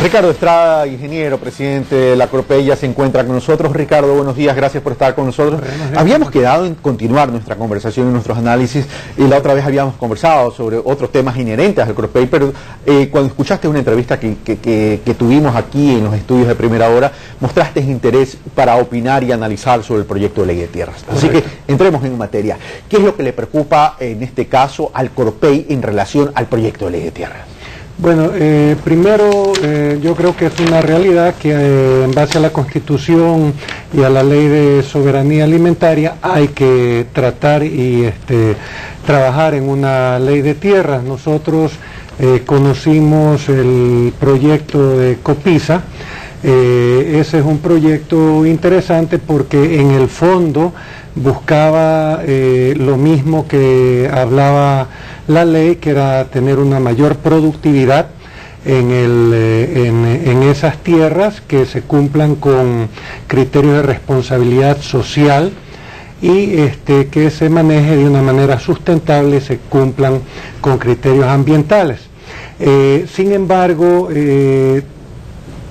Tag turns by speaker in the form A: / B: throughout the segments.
A: Ricardo Estrada, ingeniero, presidente de la CORPEI, ya se encuentra con nosotros. Ricardo, buenos días, gracias por estar con nosotros. Habíamos quedado en continuar nuestra conversación y nuestros análisis, y la otra vez habíamos conversado sobre otros temas inherentes al CORPEI, pero cuando escuchaste una entrevista que tuvimos aquí en los estudios de Primera Hora, mostraste interés para opinar y analizar sobre el proyecto de ley de tierras. Así que entremos en materia. ¿Qué es lo que le preocupa en este caso al CORPEI en relación al proyecto de ley de tierras?
B: Bueno, primero yo creo que es una realidad que en base a la Constitución y a la Ley de Soberanía Alimentaria hay que tratar y trabajar en una ley de tierras. Nosotros conocimos el proyecto de COPISA. Ese es un proyecto interesante porque en el fondo buscaba lo mismo que hablaba la ley, que era tener una mayor productividad en esas tierras, que se cumplan con criterios de responsabilidad social y que se maneje de una manera sustentable y se cumplan con criterios ambientales. Sin embargo,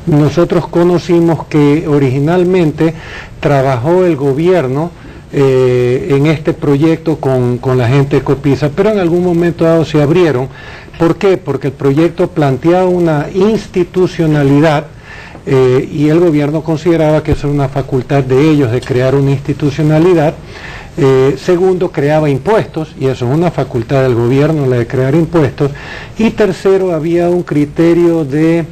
B: nosotros conocimos que originalmente trabajó el gobierno en este proyecto con la gente de COPISA, pero en algún momento dado se abrieron. ¿Por qué? Porque el proyecto planteaba una institucionalidad y el gobierno consideraba que eso era una facultad de ellos de crear una institucionalidad. Segundo, creaba impuestos, y eso es una facultad del gobierno, la de crear impuestos. Y tercero, había un criterio de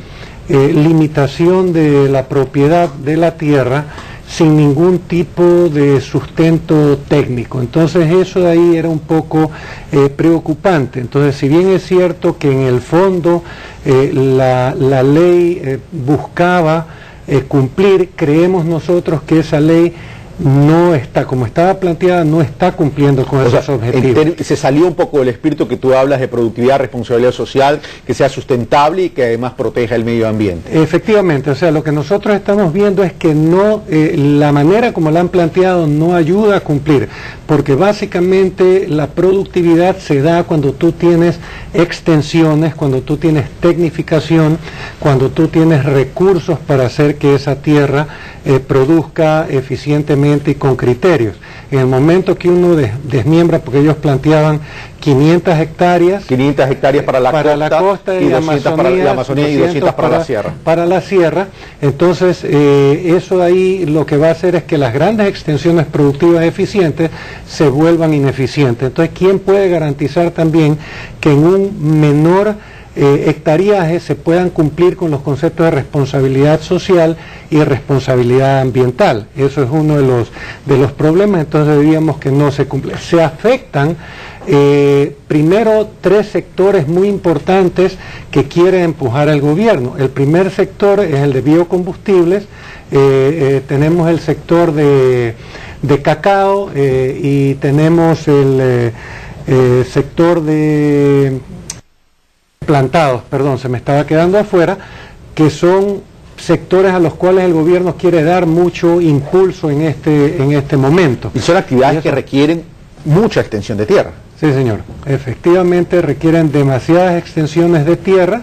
B: limitación de la propiedad de la tierra sin ningún tipo de sustento técnico. Entonces eso de ahí era un poco preocupante. Entonces, si bien es cierto que en el fondo la ley buscaba cumplir, creemos nosotros que esa ley no está, como estaba planteada, no está cumpliendo con esos objetivos.
A: Se salió un poco del espíritu que tú hablas de productividad, responsabilidad social, que sea sustentable y que además proteja el medio ambiente.
B: Efectivamente, o sea, lo que nosotros estamos viendo es que no, la manera como la han planteado no ayuda a cumplir, porque básicamente la productividad se da cuando tú tienes extensiones, cuando tú tienes tecnificación, cuando tú tienes recursos para hacer que esa tierra produzca eficientemente y con criterios. En el momento que uno desmiembra, porque ellos planteaban 500 hectáreas. 500
A: hectáreas para la costa
B: y 200 para la Amazonía y 200 para la sierra. Para la sierra. Entonces, eso de ahí lo que va a hacer es que las grandes extensiones productivas eficientes se vuelvan ineficientes. Entonces, ¿quién puede garantizar también que en un menor hectareaje se puedan cumplir con los conceptos de responsabilidad social y responsabilidad ambiental? Eso es uno de los problemas. Entonces diríamos que no se cumple. Se afectan primero tres sectores muy importantes que quiere empujar el gobierno. El primer sector es el de biocombustibles. Tenemos el sector de cacao y tenemos el sector de plantados, perdón, se me estaba quedando afuera, que son sectores a los cuales el gobierno quiere dar mucho impulso en este momento.
A: Y son actividades que requieren mucha extensión de tierra.
B: Sí, señor. Efectivamente requieren demasiadas extensiones de tierra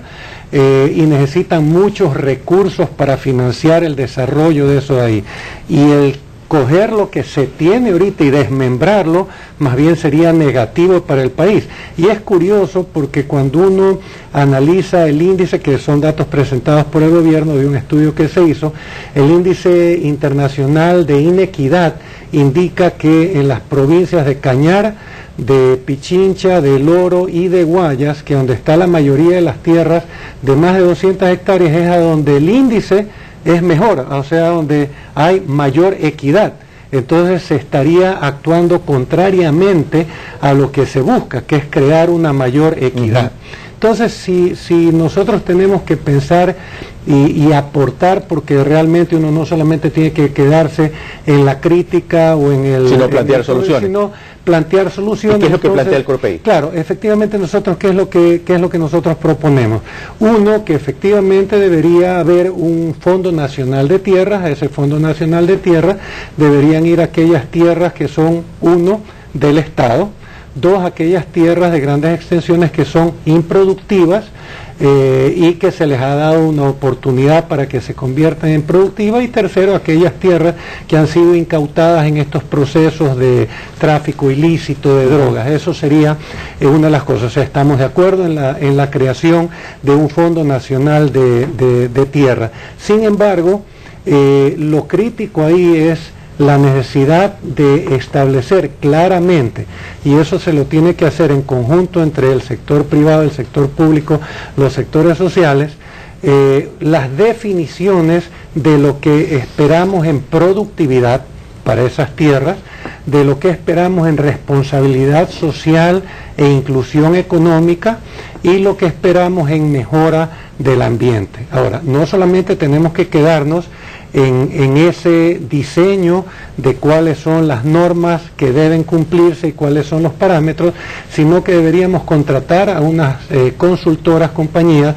B: y necesitan muchos recursos para financiar el desarrollo de eso de ahí. Y el coger lo que se tiene ahorita y desmembrarlo, más bien sería negativo para el país. Y es curioso porque cuando uno analiza el índice, que son datos presentados por el gobierno de un estudio que se hizo, el índice internacional de inequidad indica que en las provincias de Cañar, de Pichincha, de Loro y de Guayas, que donde está la mayoría de las tierras de más de 200 hectáreas, es a donde el índice es mejor, o sea, donde hay mayor equidad. Entonces se estaría actuando contrariamente a lo que se busca, que es crear una mayor equidad. Entonces, si nosotros tenemos que pensar y aportar, porque realmente uno no solamente tiene que quedarse en la crítica o en el...
A: Sino plantear soluciones.
B: Sino plantear soluciones.
A: ¿Y qué es lo que plantea el CORPEI?
B: Claro, efectivamente nosotros, ¿qué es lo que nosotros proponemos? Uno, que efectivamente debería haber un Fondo Nacional de Tierras. A ese Fondo Nacional de Tierras deberían ir aquellas tierras que son, uno, del Estado, dos, aquellas tierras de grandes extensiones que son improductivas, y que se les ha dado una oportunidad para que se conviertan en productivas, y tercero, aquellas tierras que han sido incautadas en estos procesos de tráfico ilícito de drogas. Eso sería una de las cosas. O sea, estamos de acuerdo en la creación de un Fondo Nacional de Tierra. Sin embargo, lo crítico ahí es la necesidad de establecer claramente, y eso se lo tiene que hacer en conjunto entre el sector privado, el sector público, los sectores sociales, las definiciones de lo que esperamos en productividad para esas tierras, de lo que esperamos en responsabilidad social e inclusión económica, y lo que esperamos en mejora del ambiente. Ahora, no solamente tenemos que quedarnos en ese diseño de cuáles son las normas que deben cumplirse y cuáles son los parámetros, sino que deberíamos contratar a unas consultoras, compañías,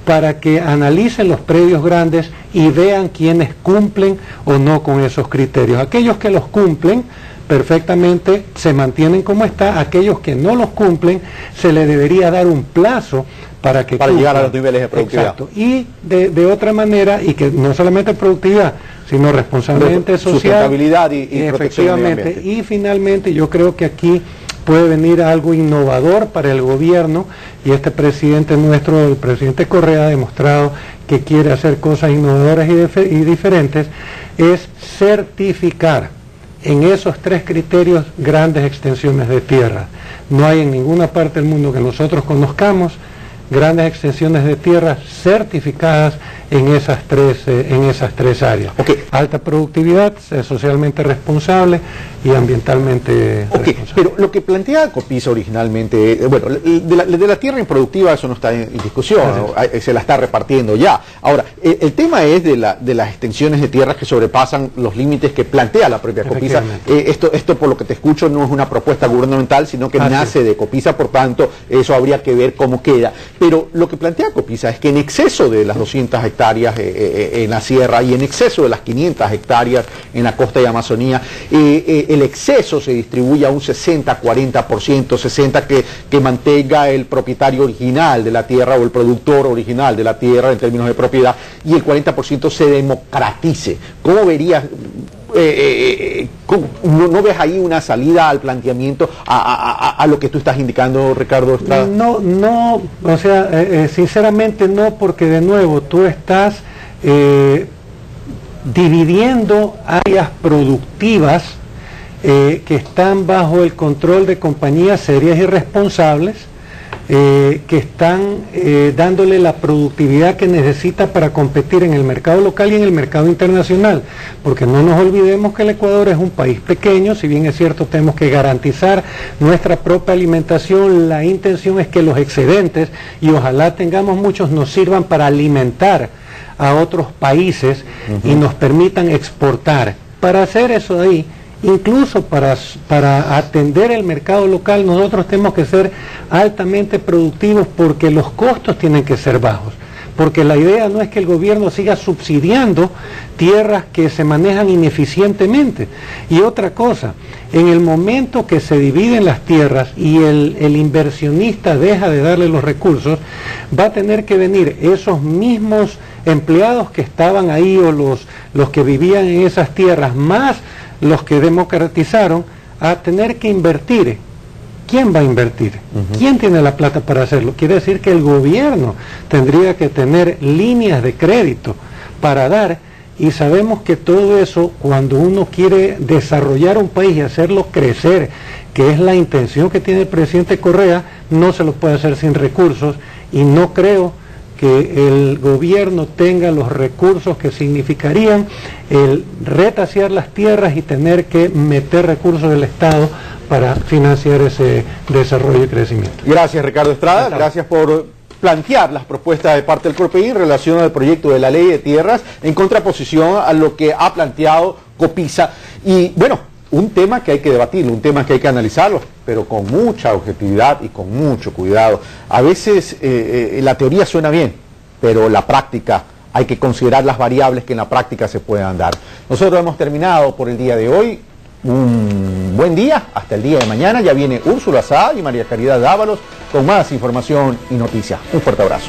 B: para que analicen los predios grandes y vean quiénes cumplen o no con esos criterios. Aquellos que los cumplen perfectamente se mantienen como está, aquellos que no los cumplen se les debería dar un plazo para
A: llegar a los niveles de productividad.
B: Exacto. Y de otra manera, y que no solamente productividad, sino responsablemente social,
A: sustentabilidad y
B: efectivamente. Y finalmente yo creo que aquí puede venir algo innovador para el gobierno, y este presidente nuestro, el presidente Correa, ha demostrado que quiere hacer cosas innovadoras y diferentes, es certificar en esos 3 criterios grandes extensiones de tierra. No hay en ninguna parte del mundo que nosotros conozcamos grandes extensiones de tierra certificadas en esas tres áreas.
A: Okay.
B: Alta productividad, socialmente responsable y ambientalmente responsable.
A: Pero lo que plantea Copisa originalmente, bueno, de la tierra improductiva eso no está en discusión, ¿no? Se la está repartiendo ya. Ahora, el tema es de las extensiones de tierras que sobrepasan los límites que plantea la propia Copisa. Esto por lo que te escucho no es una propuesta gubernamental, sino que nace de Copisa, por tanto, eso habría que ver cómo queda. Pero lo que plantea Copisa es que en exceso de las 200 hectáreas en la sierra y en exceso de las 500 hectáreas en la costa de Amazonía, el exceso se distribuye a un 60-40%, 60 que mantenga el propietario original de la tierra o el productor original de la tierra en términos de propiedad, y el 40% se democratice. ¿Cómo verías? ¿No ves ahí una salida al planteamiento a lo que tú estás indicando, Ricardo Estrada?
B: No, o sea, sinceramente no, porque de nuevo tú estás dividiendo áreas productivas que están bajo el control de compañías serias y responsables, que están dándole la productividad que necesita para competir en el mercado local y en el mercado internacional, porque no nos olvidemos que el Ecuador es un país pequeño. Si bien es cierto tenemos que garantizar nuestra propia alimentación, la intención es que los excedentes, y ojalá tengamos muchos, nos sirvan para alimentar a otros países y nos permitan exportar. Para hacer eso de ahí, incluso para atender el mercado local, nosotros tenemos que ser altamente productivos, porque los costos tienen que ser bajos. Porque la idea no es que el gobierno siga subsidiando tierras que se manejan ineficientemente. Y otra cosa, en el momento que se dividen las tierras y el inversionista deja de darle los recursos, va a tener que venir esos mismos empleados que estaban ahí, o los que vivían en esas tierras, más los que democratizaron, a tener que invertir. ¿Quién va a invertir? ¿Quién tiene la plata para hacerlo? Quiere decir que el gobierno tendría que tener líneas de crédito para dar, y sabemos que todo eso, cuando uno quiere desarrollar un país y hacerlo crecer, que es la intención que tiene el presidente Correa, no se lo puede hacer sin recursos, y no creo que el gobierno tenga los recursos que significarían el retasear las tierras y tener que meter recursos del Estado para financiar ese desarrollo y crecimiento.
A: Gracias, Ricardo Estrada. Gracias por plantear las propuestas de parte del CORPEI en relación al proyecto de la ley de tierras, en contraposición a lo que ha planteado Copisa. Y bueno, un tema que hay que debatirlo, un tema que hay que analizarlo, pero con mucha objetividad y con mucho cuidado. A veces la teoría suena bien, pero la práctica, hay que considerar las variables que en la práctica se puedan dar. Nosotros hemos terminado por el día de hoy. Un buen día, hasta el día de mañana. Ya viene Úrsula Saad y María Caridad Dávalos con más información y noticias. Un fuerte abrazo.